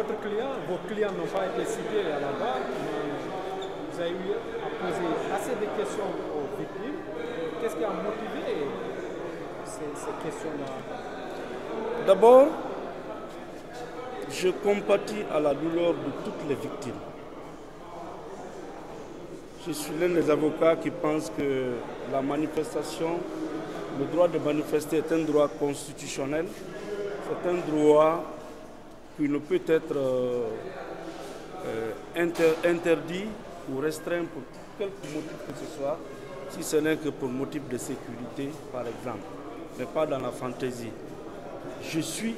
vos clients n'ont pas été cités à la barre, mais vous avez eu à poser assez de questions aux victimes. Qu'est-ce qui a motivé ces questions-là? D'abord, je compatis à la douleur de toutes les victimes. Je suis l'un des avocats qui pense que la manifestation, le droit de manifester est un droit constitutionnel. C'est un droit qui ne peut être interdit ou restreint pour quelque motif que ce soit, si ce n'est que pour motif de sécurité, par exemple, mais pas dans la fantaisie. Je suis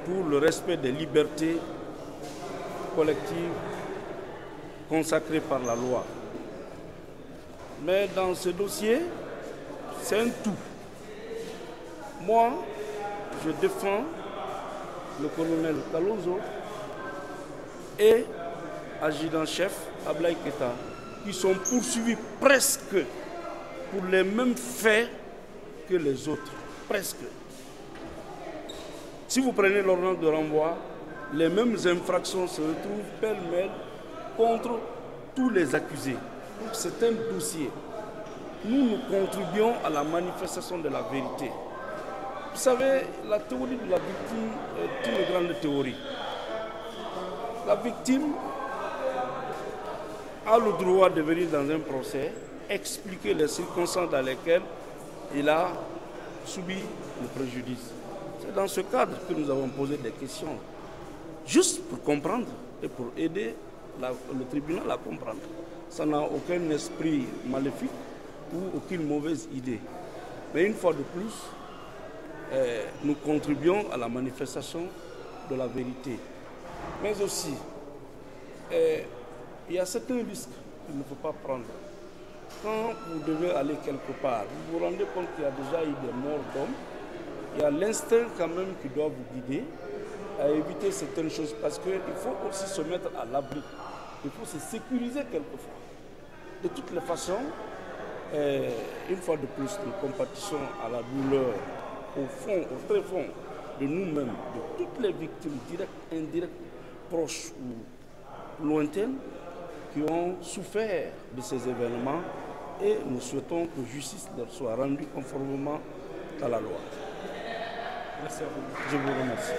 pour le respect des libertés collectives consacrées par la loi. Mais dans ce dossier, c'est un tout. Moi, je défends le colonel Kalonzo et adjudant-chef Ablaye Keita, qui sont poursuivis presque pour les mêmes faits que les autres. Presque. Si vous prenez l'ordonnance de renvoi, les mêmes infractions se retrouvent pêle-mêle contre tous les accusés. Donc c'est un dossier. Nous contribuons à la manifestation de la vérité. Vous savez, la théorie de la victime est une grande théorie. La victime a le droit de venir dans un procès, expliquer les circonstances dans lesquelles il a subi le préjudice. C'est dans ce cadre que nous avons posé des questions, juste pour comprendre et pour aider le tribunal à comprendre. Ça n'a aucun esprit maléfique ou aucune mauvaise idée. Mais une fois de plus, nous contribuons à la manifestation de la vérité. Mais aussi, il y a certains risques qu'il ne faut pas prendre. Quand vous devez aller quelque part, vous vous rendez compte qu'il y a déjà eu des morts d'hommes. Il y a l'instinct quand même qui doit vous guider à éviter certaines choses parce qu'il faut aussi se mettre à l'abri. Il faut se sécuriser quelquefois. De toutes les façons, une fois de plus, nous compatissons à la douleur, au fond, au très fond de nous-mêmes, de toutes les victimes directes, indirectes, proches ou lointaines, qui ont souffert de ces événements et nous souhaitons que justice leur soit rendue conformément à la loi. Merci à vous. Je vous remercie.